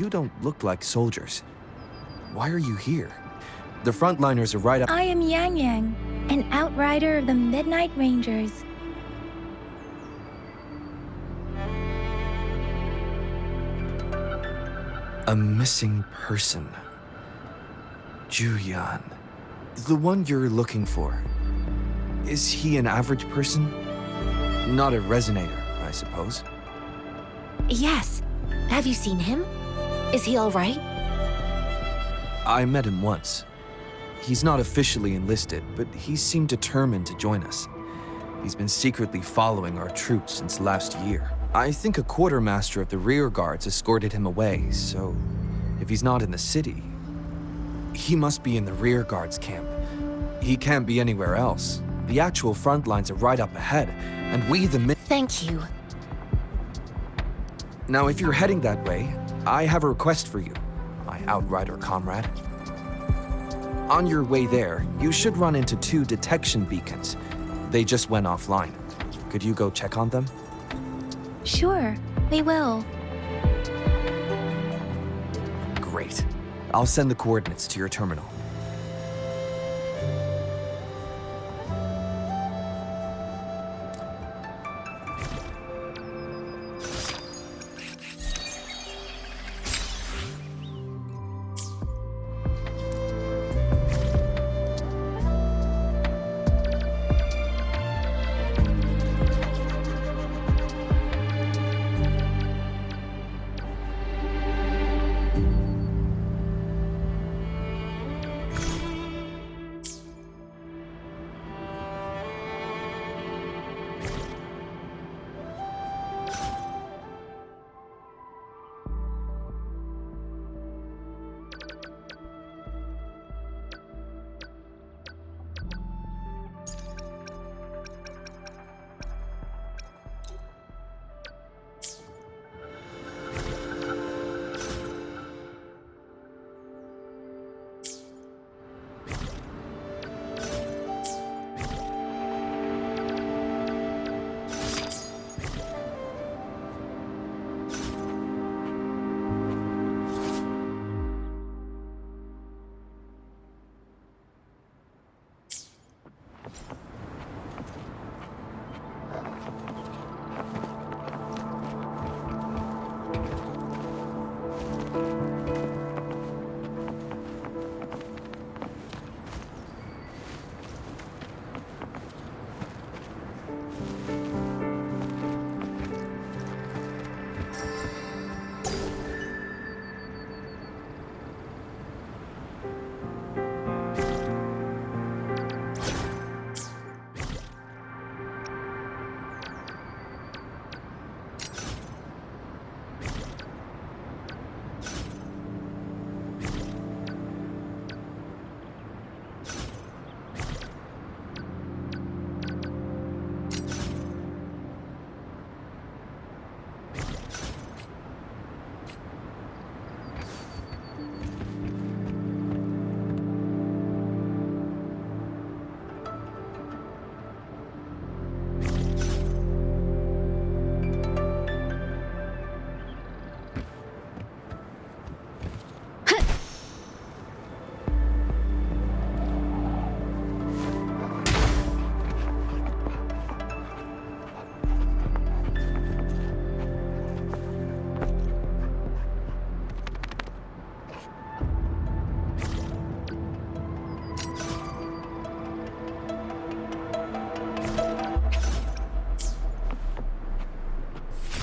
you don't look like soldiers. Why are you here? The frontliners are right up. I am Yang Yang, an outrider of the Midnight Rangers. A missing person. Juyan. The one you're looking for. Is he an average person? Not a resonator, I suppose. Yes. Have you seen him? Is he all right? I met him once. He's not officially enlisted, but he seemed determined to join us. He's been secretly following our troops since last year. I think a quartermaster of the rear guards escorted him away, so if he's not in the city, he must be in the rear guards camp. He can't be anywhere else. The actual front lines are right up ahead, and we the Thank you. Now, if you're heading that way, I have a request for you, my outrider comrade. On your way there, you should run into 2 detection beacons. They just went offline. Could you go check on them? Sure, we will. Great. I'll send the coordinates to your terminal.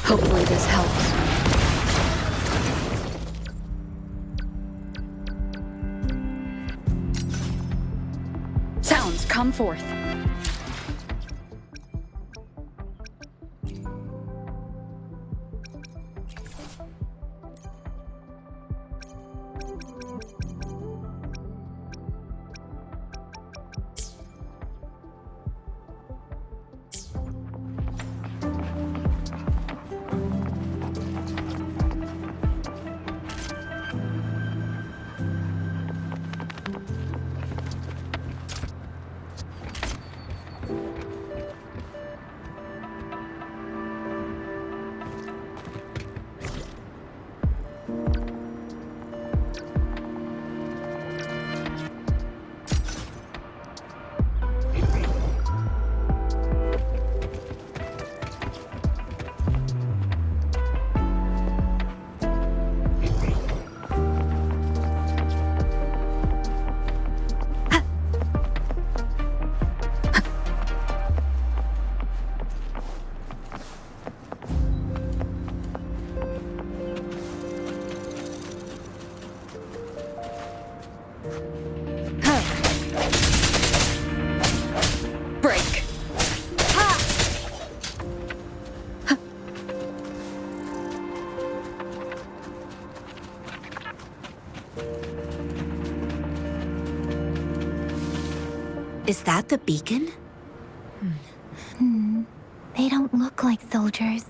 Hopefully this helps. Sounds, come forth. Break. Is that the beacon? They don't look like soldiers.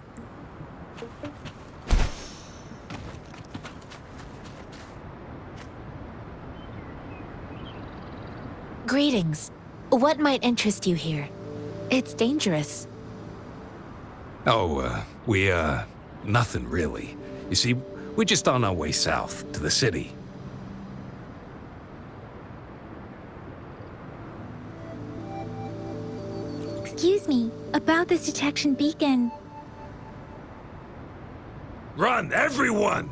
Greetings. What might interest you here? It's dangerous. Oh, nothing really. You see, we're just on our way south to the city. Excuse me, about this detection beacon. Run, everyone!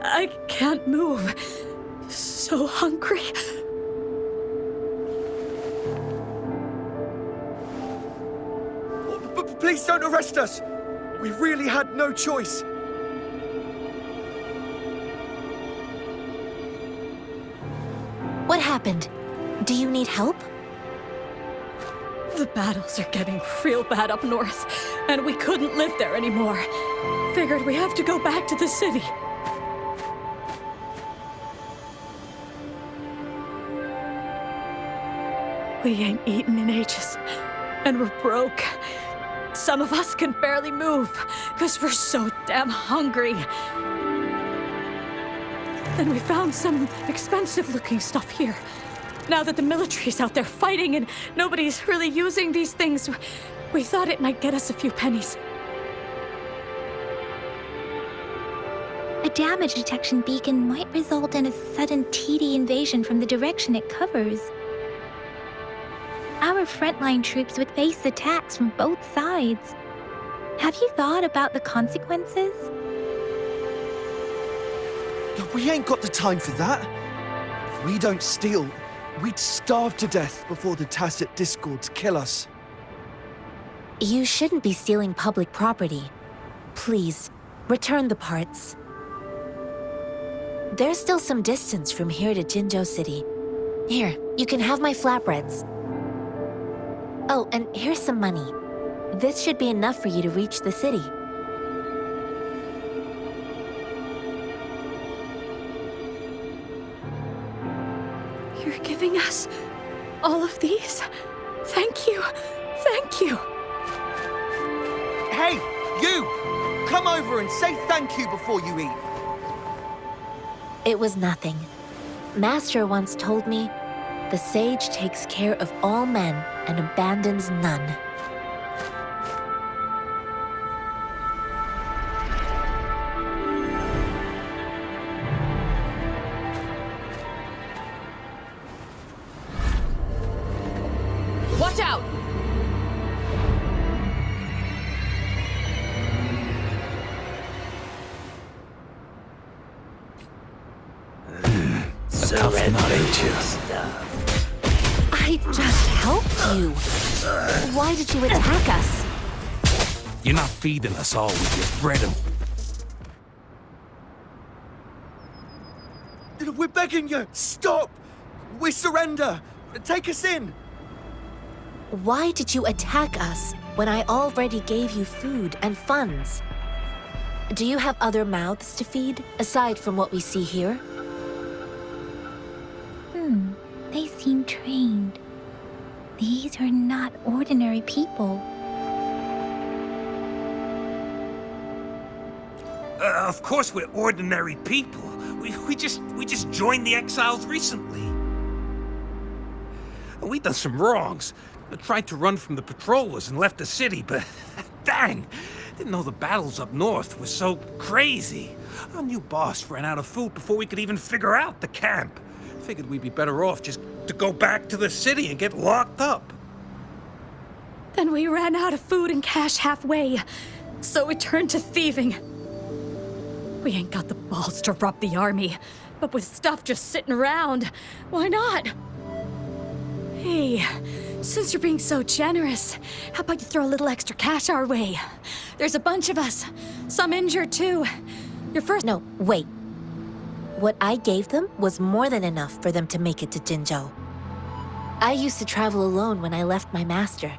I can't move. So hungry. Please don't arrest us! We really had no choice. What happened? Do you need help? The battles are getting real bad up north, and we couldn't live there anymore. Figured we have to go back to the city. We ain't eaten in ages, and we're broke. Some of us can barely move, because we're so damn hungry. Then we found some expensive-looking stuff here. Now that the military's out there fighting and nobody's really using these things, we thought it might get us a few pennies. A damage detection beacon might result in a sudden TD invasion from the direction it covers. Our frontline troops would face attacks from both sides. Have you thought about the consequences? We ain't got the time for that. If we don't steal, we'd starve to death before the tacit discords kill us. You shouldn't be stealing public property. Please, return the parts. There's still some distance from here to Jinzhou City. Here, you can have my flatbreads. Oh, and here's some money. This should be enough for you to reach the city. You're giving us all of these? Thank you. Thank you. Hey, you! Come over and say thank you before you eat. It was nothing. Master once told me, the sage takes care of all men and abandons none. Watch out! I just helped you. Why did you attack us? You're not feeding us all with your bread and... We're begging you, stop! We surrender! Take us in! Why did you attack us when I already gave you food and funds? Do you have other mouths to feed, aside from what we see here? They seem trained. These are not ordinary people. Of course we're ordinary people. We just joined the exiles recently. And we done some wrongs. I tried to run from the patrollers and left the city, but dang, didn't know the battles up north were so crazy. Our new boss ran out of food before we could even figure out the camp. Figured we'd be better off just to go back to the city and get locked up. Then we ran out of food and cash halfway, so we turned to thieving. We ain't got the balls to rob the army, but with stuff just sitting around, why not? Hey, since you're being so generous, how about you throw a little extra cash our way? There's a bunch of us. Some injured, too. Your first... No, wait. What I gave them was more than enough for them to make it to Jinzhou. I used to travel alone when I left my master.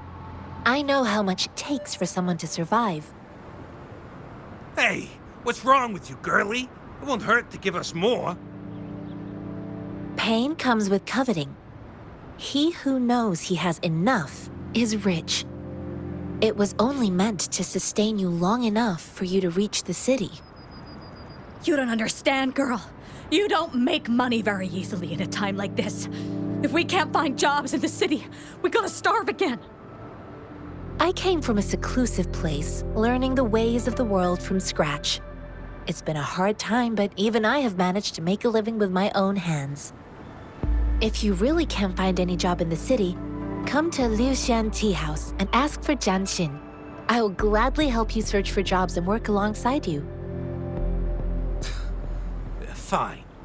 I know how much it takes for someone to survive. Hey, what's wrong with you, girlie? It won't hurt to give us more. Pain comes with coveting. He who knows he has enough is rich. It was only meant to sustain you long enough for you to reach the city. You don't understand, girl. You don't make money very easily in a time like this. If we can't find jobs in the city, we're gonna starve again. I came from a seclusive place, learning the ways of the world from scratch. It's been a hard time, but even I have managed to make a living with my own hands. If you really can't find any job in the city, come to Liu Xian Tea House and ask for Jian Xin. I will gladly help you search for jobs and work alongside you.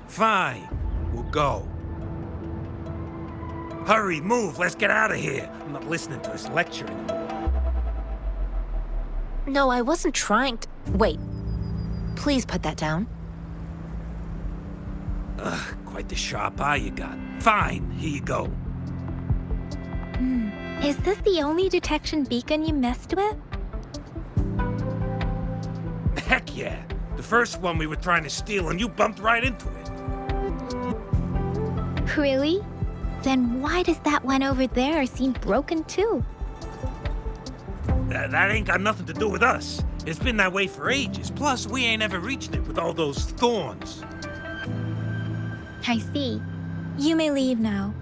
Fine. We'll go. Hurry, move, let's get out of here. I'm not listening to this lecture anymore. No, I wasn't trying to... Wait. Please put that down. Quite the sharp eye you got. Fine, here you go. Is this the only detection beacon you messed with? Heck yeah. The first one we were trying to steal and you bumped right into it. Really? Then why does that one over there seem broken too? That ain't got nothing to do with us. It's been that way for ages. Plus, we ain't ever reached it with all those thorns. I see. You may leave now.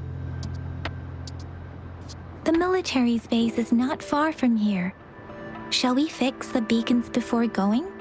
The military's base is not far from here. Shall we fix the beacons before going?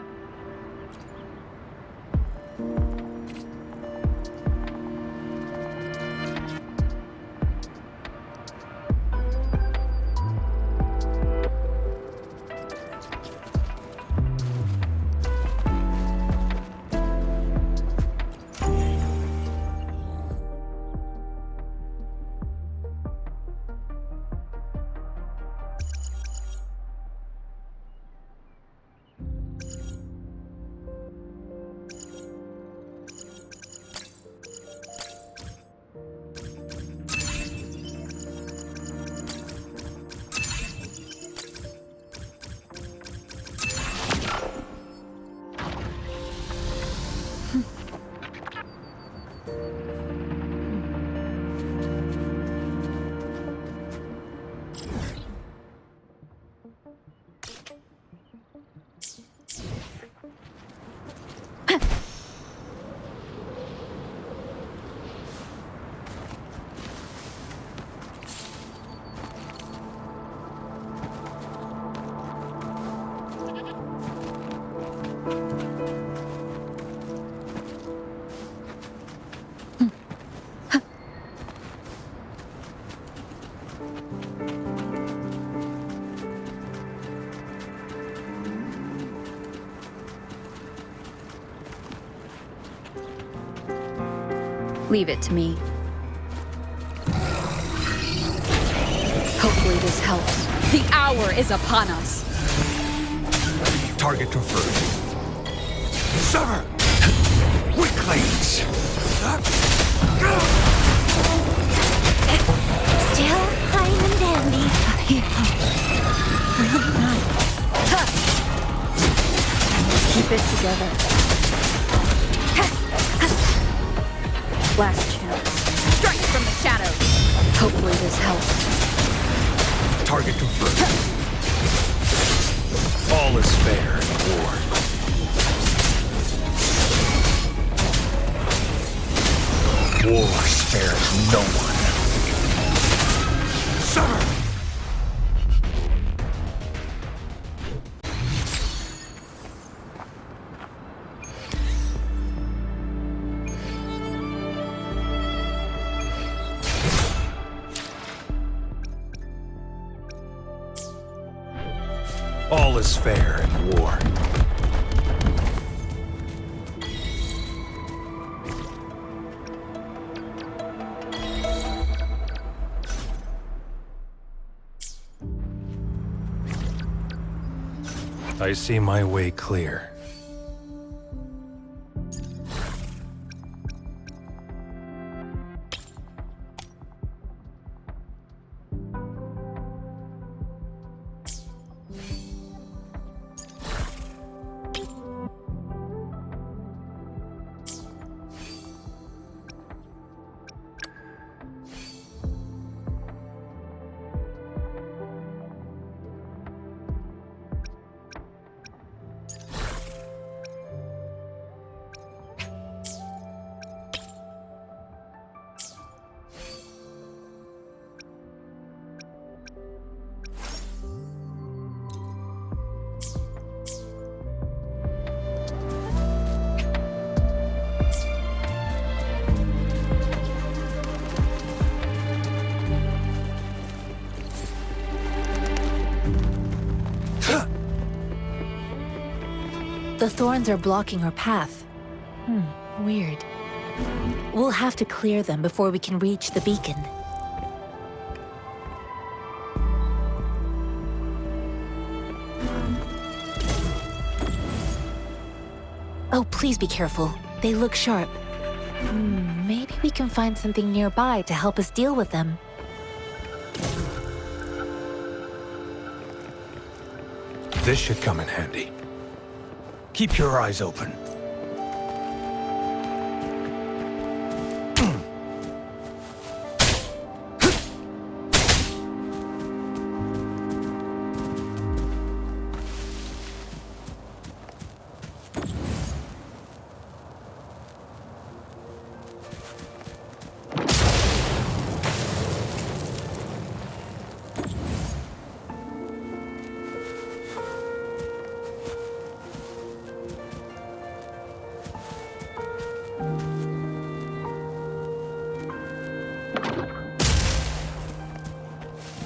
Leave it to me. Hopefully this helps. The hour is upon us. Target confirmed. Sir! Weaklings! Still fine and dandy. Keep it together. Last chance. Strike from the shadows. Hopefully this helps. Target confirmed. All is fair in war. War spares no one. Sir! All is fair in war. I see my way clear. The thorns are blocking our path. Weird. We'll have to clear them before we can reach the beacon. Oh, please be careful. They look sharp. Maybe we can find something nearby to help us deal with them. This should come in handy. Keep your eyes open.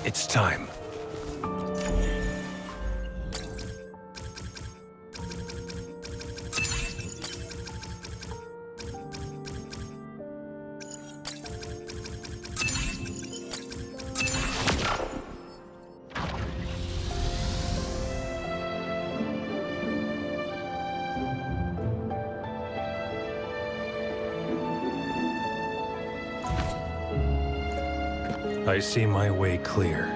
It's time. I see my way clear.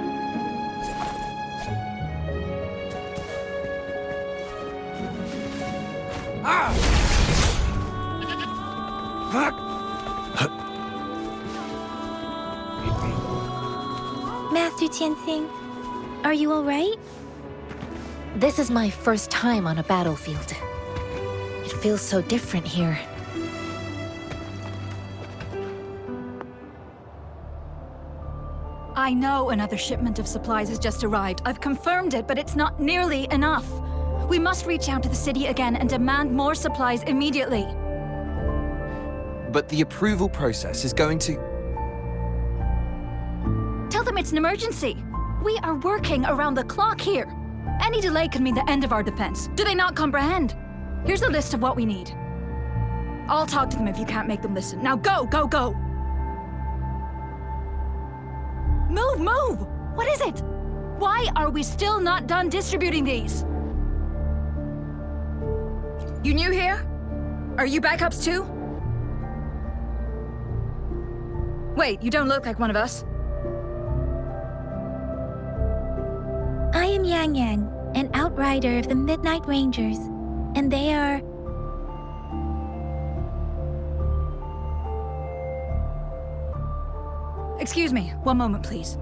Master Tianxing, are you all right? This is my first time on a battlefield. It feels so different here. I know another shipment of supplies has just arrived. I've confirmed it, but it's not nearly enough. We must reach out to the city again and demand more supplies immediately. But the approval process is going to... Tell them it's an emergency. We are working around the clock here. Any delay could mean the end of our defense. Do they not comprehend? Here's a list of what we need. I'll talk to them if you can't make them listen. Now go, go, go! Move, move! What is it? Why are we still not done distributing these? You new here? Are you backups too? Wait, you don't look like one of us. I am Yang Yang, an outrider of the Midnight Rangers, and they are... Excuse me, one moment, please.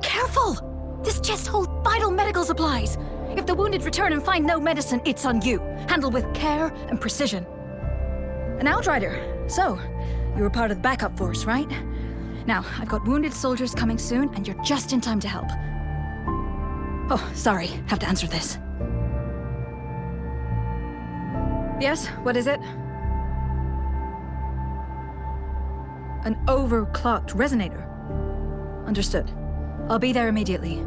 Careful! This chest holds vital medical supplies. If the wounded return and find no medicine, it's on you. Handle with care and precision. An outrider. So, you were part of the backup force, right? Now, I've got wounded soldiers coming soon, and you're just in time to help. Oh, sorry, have to answer this. Yes, what is it? An overclocked resonator. Understood. I'll be there immediately.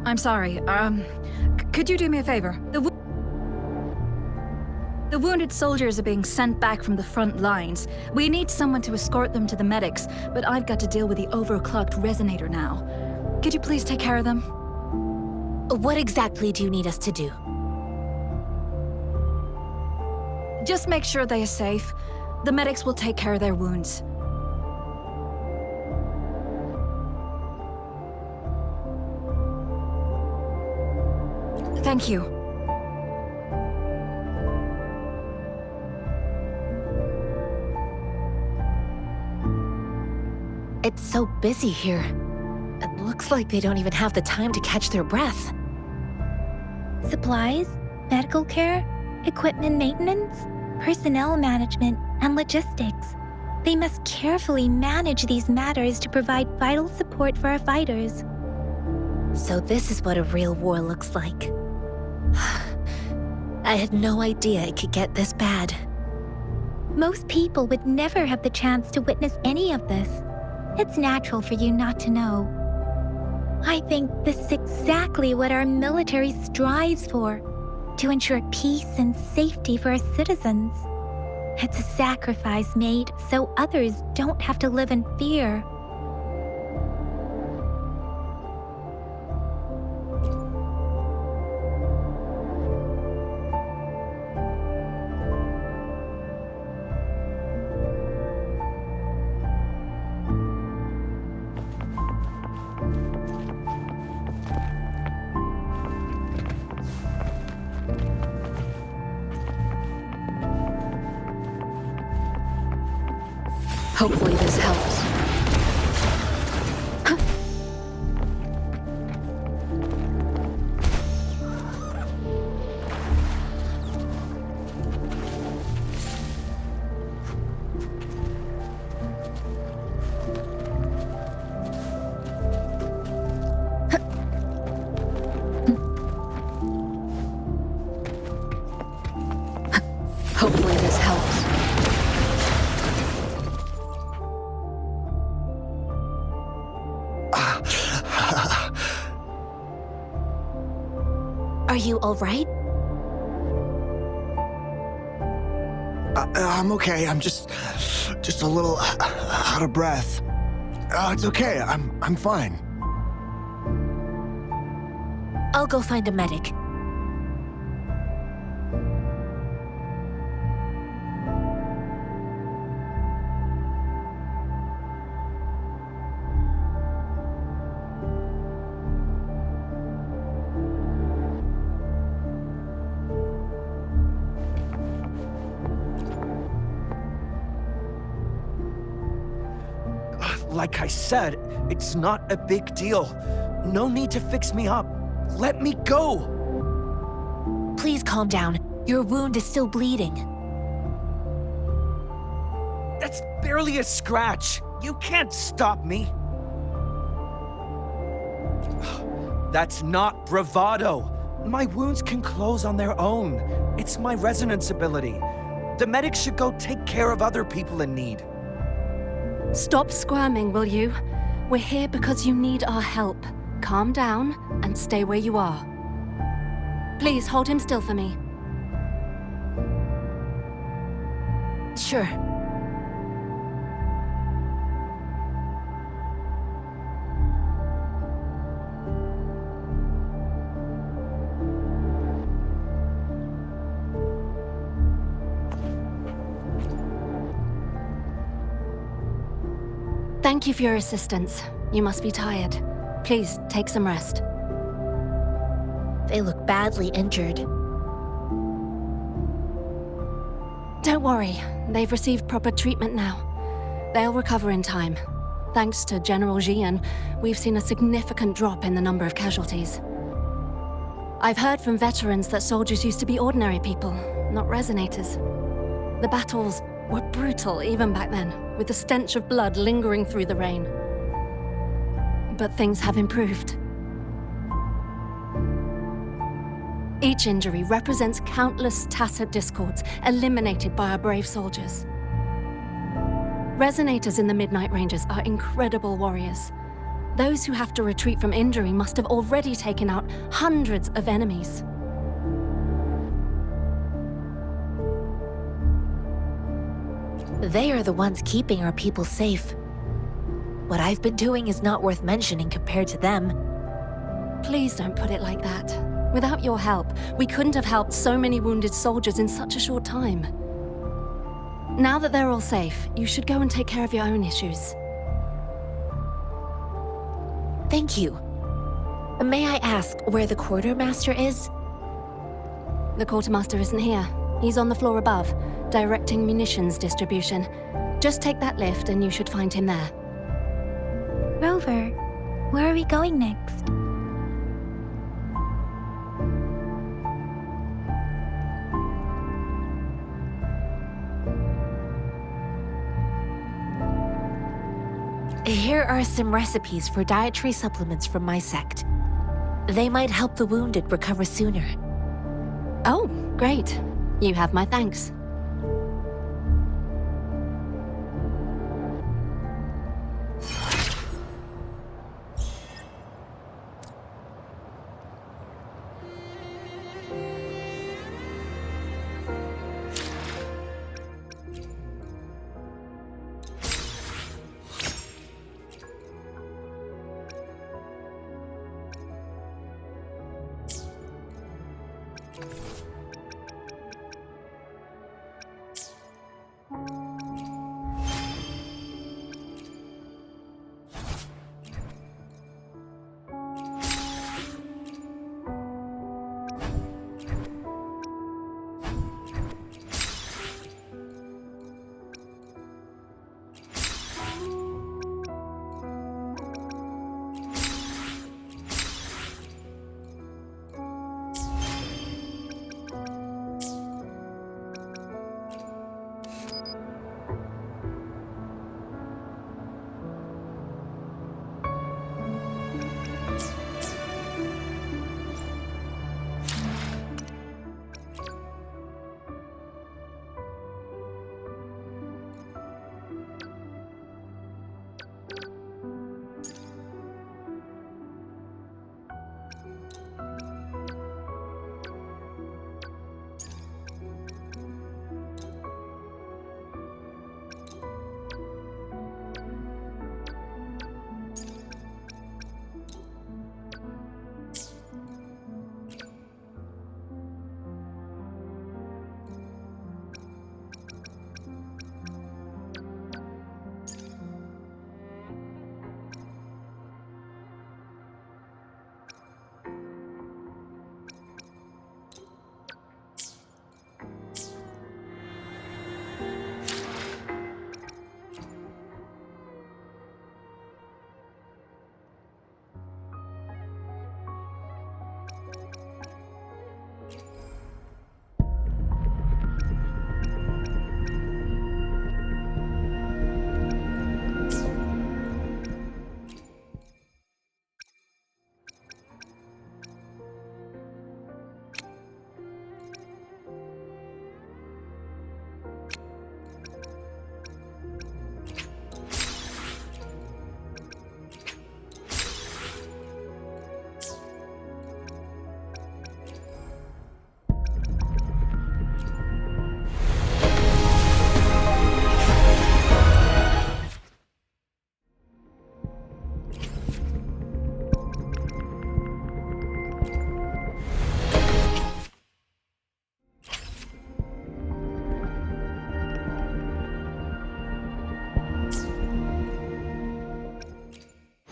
I'm sorry, could you do me a favor? The wounded soldiers are being sent back from the front lines. We need someone to escort them to the medics, but I've got to deal with the overclocked resonator now. Could you please take care of them? What exactly do you need us to do? Just make sure they are safe. The medics will take care of their wounds. Thank you. It's so busy here. It looks like they don't even have the time to catch their breath. Supplies, medical care, equipment maintenance, personnel management, and logistics. They must carefully manage these matters to provide vital support for our fighters. So this is what a real war looks like. I had no idea it could get this bad. Most people would never have the chance to witness any of this. It's natural for you not to know. I think this is exactly what our military strives for, to ensure peace and safety for our citizens. It's a sacrifice made so others don't have to live in fear. Hopefully this helps. Hopefully this helps. Are you all right? I'm okay. I'm just a little out of breath. It's okay. I'm fine. I'll go find a medic. Like I said, it's not a big deal. No need to fix me up. Let me go! Please calm down. Your wound is still bleeding. That's barely a scratch. You can't stop me. That's not bravado. My wounds can close on their own. It's my resonance ability. The medics should go take care of other people in need. Stop squirming, will you? We're here because you need our help. Calm down and stay where you are. Please hold him still for me. Sure. Thank you for your assistance. You must be tired. Please, take some rest. They look badly injured. Don't worry, they've received proper treatment now. They'll recover in time. Thanks to General Jian, we've seen a significant drop in the number of casualties. I've heard from veterans that soldiers used to be ordinary people, not resonators. The battles were brutal even back then, with the stench of blood lingering through the rain. But things have improved. Each injury represents countless tacit discords eliminated by our brave soldiers. Resonators in the Midnight Ranges are incredible warriors. Those who have to retreat from injury must have already taken out hundreds of enemies. They are the ones keeping our people safe. What I've been doing is not worth mentioning compared to them. Please don't put it like that. Without your help, we couldn't have helped so many wounded soldiers in such a short time. Now that they're all safe, you should go and take care of your own issues. Thank you. May I ask where the quartermaster is? The quartermaster isn't here. He's on the floor above, directing munitions distribution. Just take that lift and you should find him there. Rover, where are we going next? Here are some recipes for dietary supplements from my sect. They might help the wounded recover sooner. Oh, great. You have my thanks.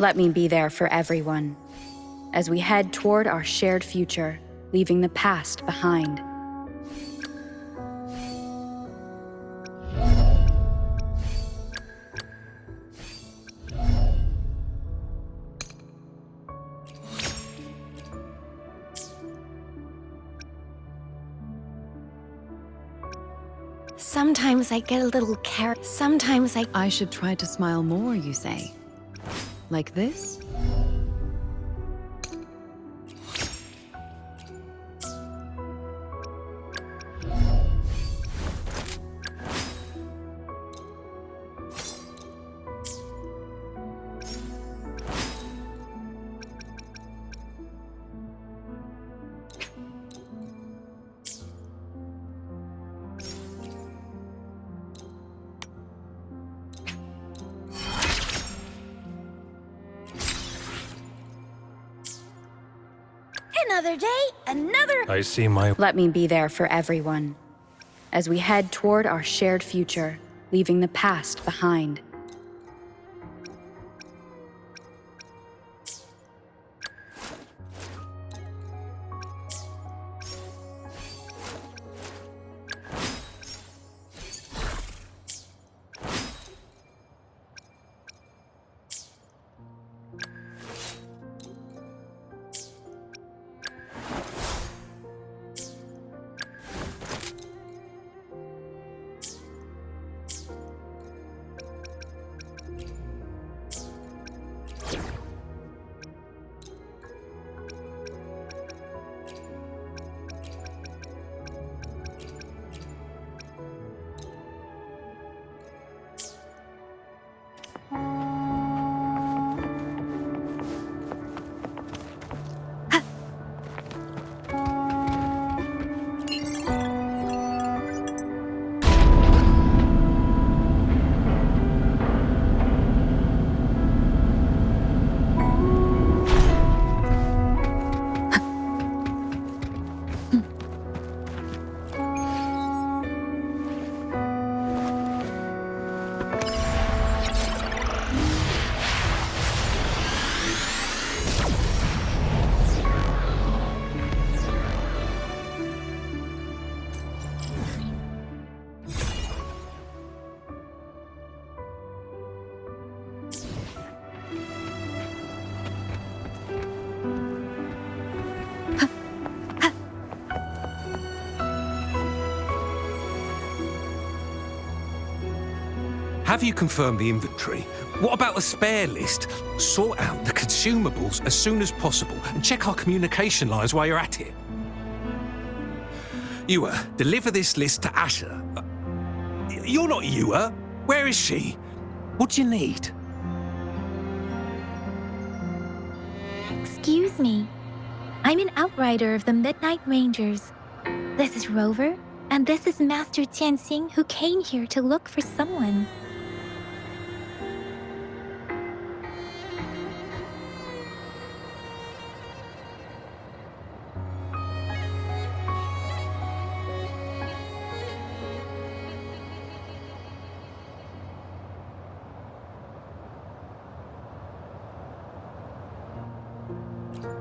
Let me be there for everyone as we head toward our shared future, leaving the past behind. Sometimes I get a little carried. Sometimes I should try to smile more, you say? Like this? Another day, another... I see my... Let me be there for everyone as we head toward our shared future, leaving the past behind. Have you confirmed the inventory? What about the spare list? Sort out the consumables as soon as possible and check our communication lines while you're at it. Ewa, deliver this list to Asher. You're not Ewa. Where is she? What do you need? Excuse me. I'm an outrider of the Midnight Rangers. This is Rover, and this is Master Tianxing, who came here to look for someone.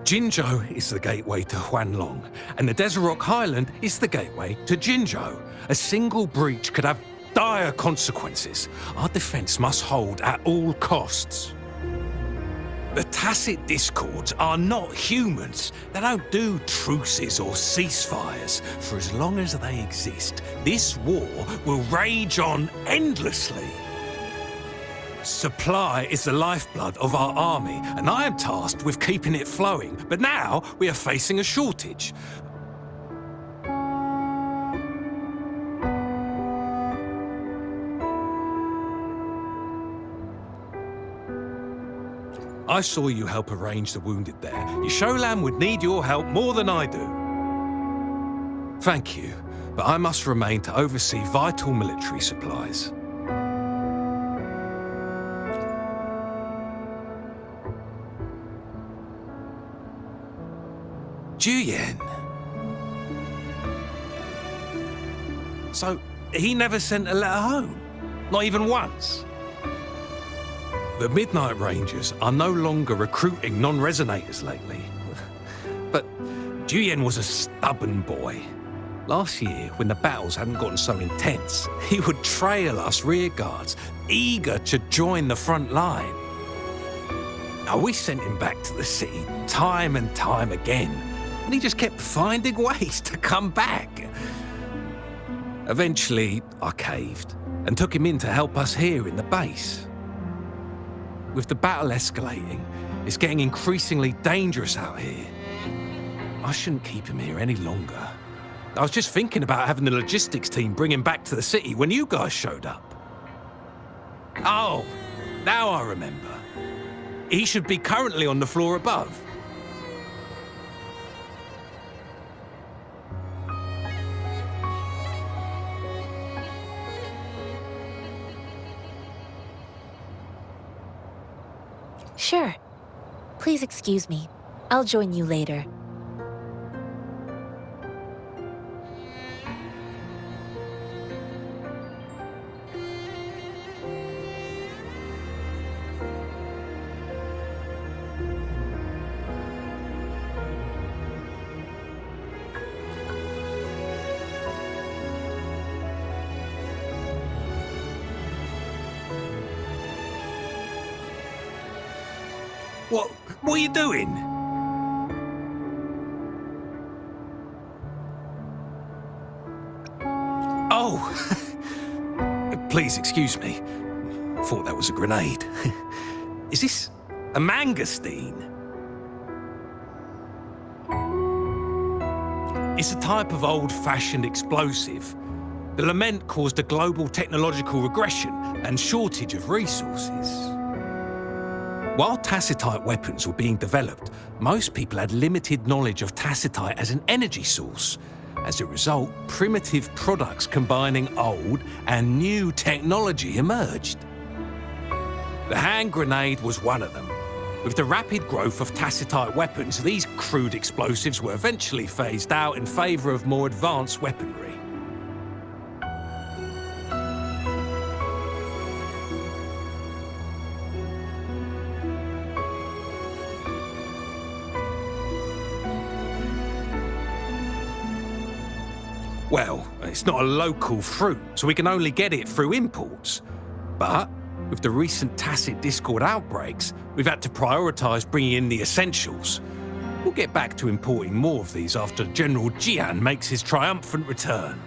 Jinzhou is the gateway to Huanlong, and the Desert Rock Highland is the gateway to Jinzhou. A single breach could have dire consequences. Our defense must hold at all costs. The tacit discords are not humans. They don't do truces or ceasefires. For as long as they exist, this war will rage on endlessly. Supply is the lifeblood of our army, and I am tasked with keeping it flowing. But now we are facing a shortage. I saw you help arrange the wounded there. Yisholam would need your help more than I do. Thank you, but I must remain to oversee vital military supplies. Juyen. So, he never sent a letter home? Not even once? The Midnight Rangers are no longer recruiting non-resonators lately. But Juyen was a stubborn boy. Last year, when the battles hadn't gotten so intense, he would trail us rearguards, eager to join the front line. Now, we sent him back to the city time and time again, and he just kept finding ways to come back. Eventually, I caved and took him in to help us here in the base. With the battle escalating, it's getting increasingly dangerous out here. I shouldn't keep him here any longer. I was just thinking about having the logistics team bring him back to the city when you guys showed up. Oh, now I remember. He should be currently on the floor above. Sure. Please excuse me. I'll join you later. What are you doing? Oh, please excuse me. Thought that was a grenade. Is this a mangosteen? It's a type of old-fashioned explosive. The lament caused a global technological regression and shortage of resources. While tacitite weapons were being developed, most people had limited knowledge of tacitite as an energy source. As a result, primitive products combining old and new technology emerged. The hand grenade was one of them. With the rapid growth of tacitite weapons, these crude explosives were eventually phased out in favour of more advanced weaponry. Well, it's not a local fruit, so we can only get it through imports. But with the recent tacit discord outbreaks, we've had to prioritise bringing in the essentials. We'll get back to importing more of these after General Jian makes his triumphant return.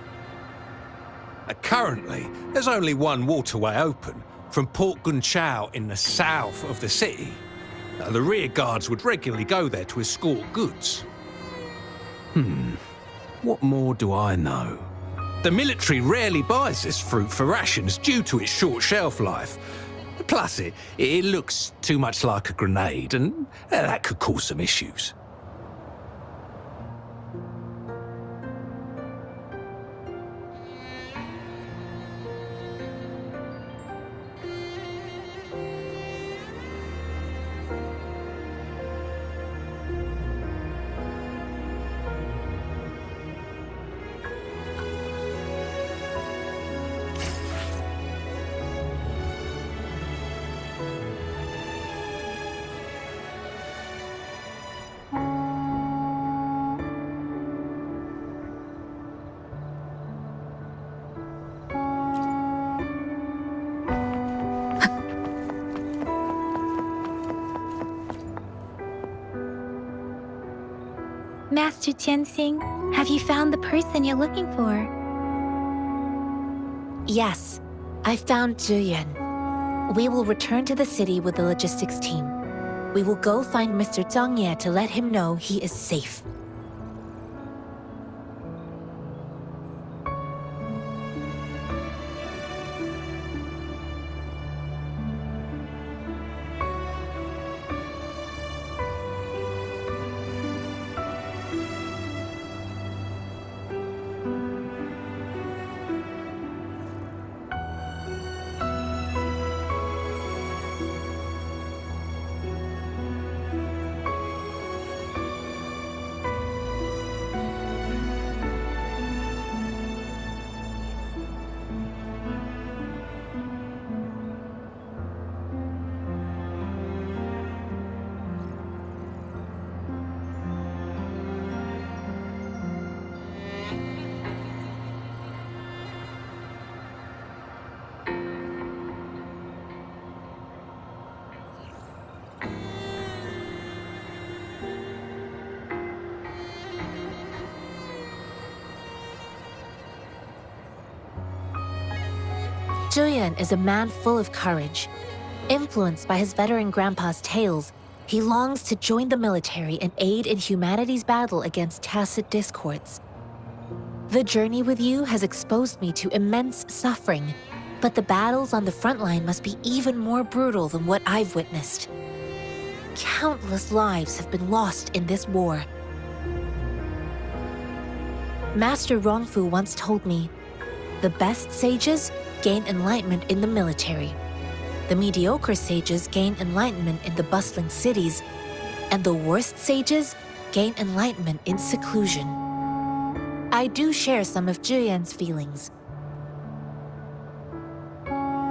Currently, there's only one waterway open, from Port Gunchao in the south of the city. The rear guards would regularly go there to escort goods. What more do I know? The military rarely buys this fruit for rations due to its short shelf life. Plus, it looks too much like a grenade, and that could cause some issues. Master Tianxing, have you found the person you're looking for? Yes, I found Zhuyan. We will return to the city with the logistics team. We will go find Mr. Zhang Ye to let him know he is safe. Zhuyan is a man full of courage. Influenced by his veteran grandpa's tales, he longs to join the military and aid in humanity's battle against tacit discords. The journey with you has exposed me to immense suffering, but the battles on the front line must be even more brutal than what I've witnessed. Countless lives have been lost in this war. Master Rongfu once told me, the best sages gain enlightenment in the military. The mediocre sages gain enlightenment in the bustling cities, and the worst sages gain enlightenment in seclusion. I do share some of Zhuyan's feelings.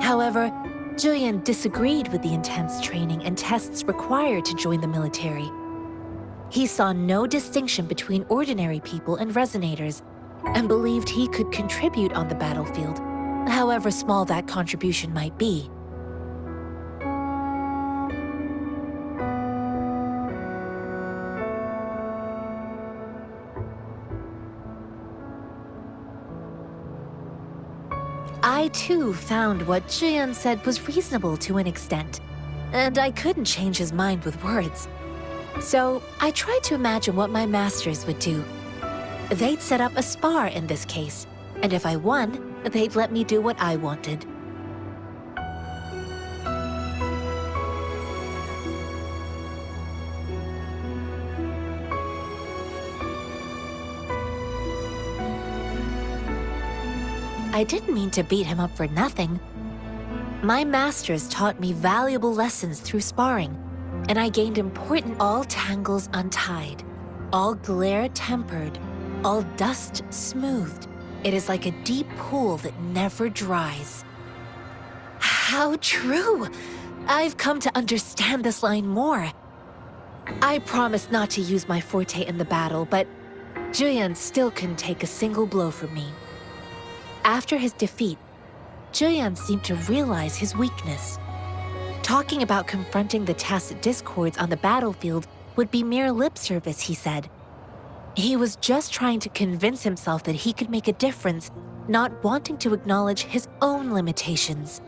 However, Zhuyan disagreed with the intense training and tests required to join the military. He saw no distinction between ordinary people and resonators, and believed he could contribute on the battlefield, however small that contribution might be. I too found what Zhiyan said was reasonable to an extent, and I couldn't change his mind with words. So I tried to imagine what my masters would do. They'd set up a spar in this case, and if I won, they'd let me do what I wanted. I didn't mean to beat him up for nothing. My masters taught me valuable lessons through sparring, and I gained important all tangles untied, all glare tempered, all dust smoothed. It is like a deep pool that never dries. How true! I've come to understand this line more. I promised not to use my forte in the battle, but Zhiyan still couldn't take a single blow from me. After his defeat, Zhiyan seemed to realize his weakness. Talking about confronting the tacit discords on the battlefield would be mere lip service, he said. He was just trying to convince himself that he could make a difference, not wanting to acknowledge his own limitations.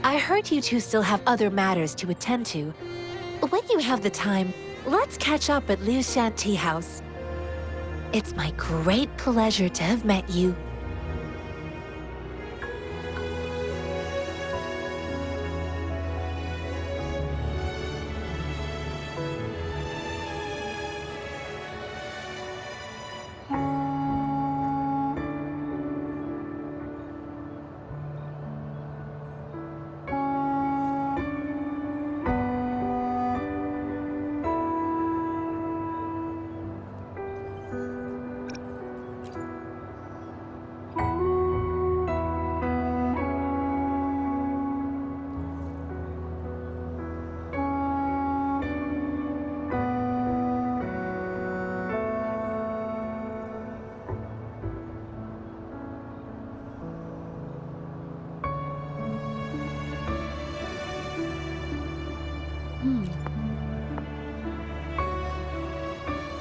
I heard you two still have other matters to attend to. When you have the time, let's catch up at Liu Shan Tea House. It's my great pleasure to have met you.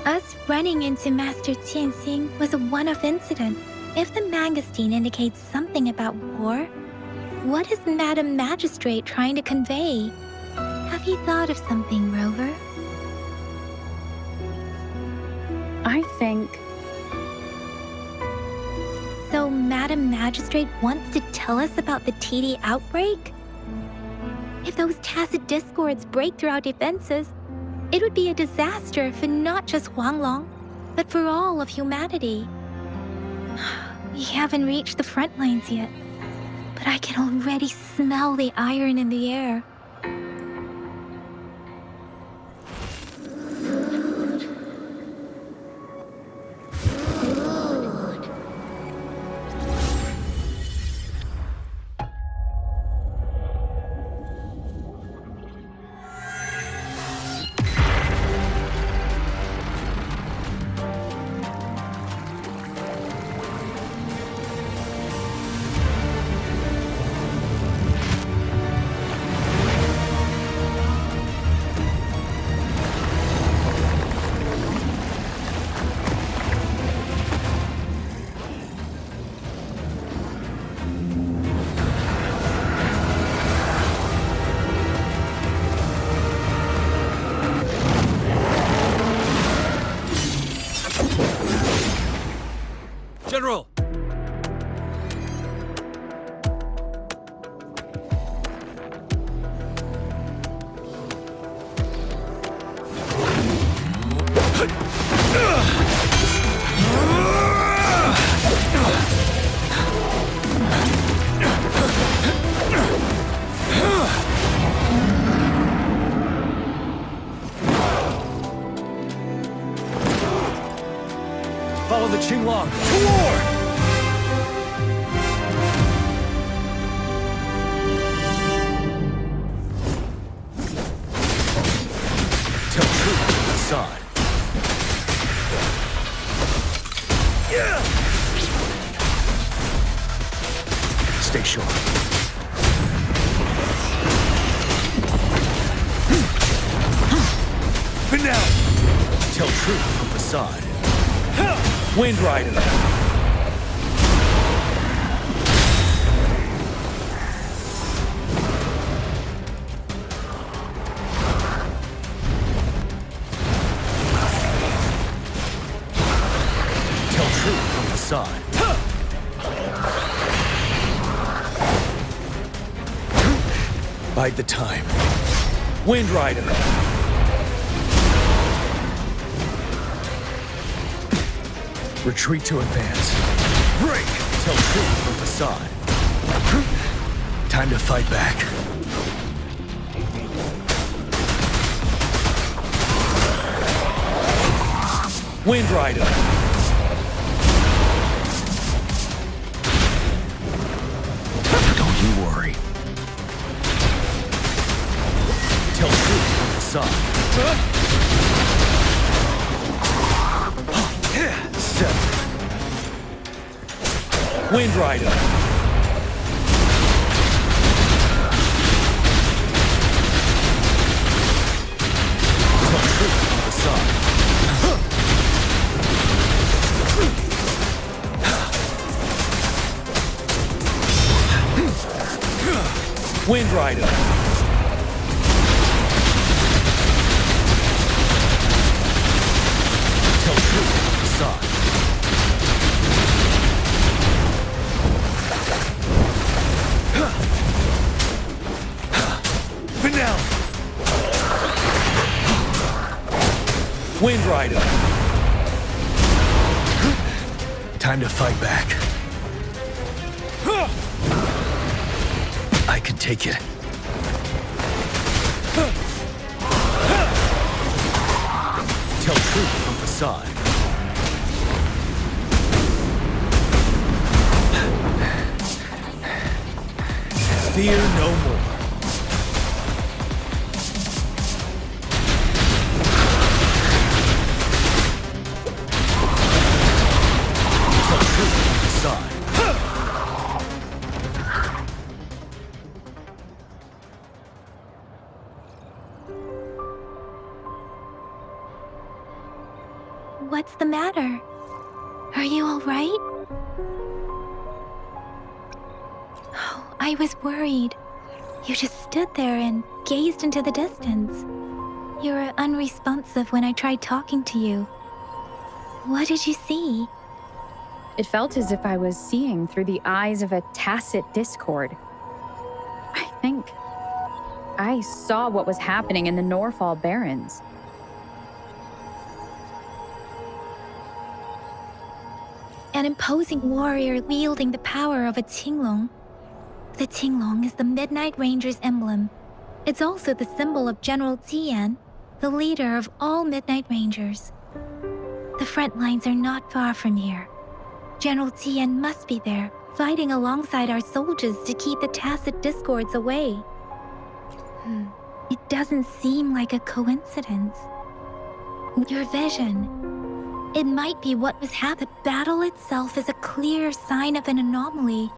Us running into Master Tianxing was a one-off incident. If the Mangosteen indicates something about war, what is Madam Magistrate trying to convey? Have you thought of something, Rover? I think So Madam Magistrate wants to tell us about the TD outbreak? If those tacit discords break through our defenses, it would be a disaster for not just Huanglong, but for all of humanity. We haven't reached the front lines yet, but I can already smell the iron in the air. General! Follow the Qinglong to war! Tell truth to the side. Stay sharp. Finale! Tell truth from the side. Wind Rider! facade. Bide the time. Wind Rider! Retreat to advance. Break! Tell truth from facade. Time to fight back. Wind Rider! Don't you worry. Tell truth from facade. Seven. Wind Rider! Tell truth from facade. Wind Rider! Tell truth from facade. Finale! Wind Rider! Time to fight back. I can take it. Tell truth from facade. Fear no more. Tell truth from facade. What's the matter? Are you all right? Oh, I was worried. You just stood there and gazed into the distance. You were unresponsive when I tried talking to you. What did you see? It felt as if I was seeing through the eyes of a tacit discord. I think I saw what was happening in the Norfall Barrens. An imposing warrior wielding the power of a Tinglong. The Tinglong is the Midnight Ranger's emblem. It's also the symbol of General Tian, the leader of all Midnight Rangers. The front lines are not far from here. General Tian must be there, fighting alongside our soldiers to keep the tacit discords away. It doesn't seem like a coincidence. Your vision. It might be what was happening. The battle itself is a clear sign of an anomaly.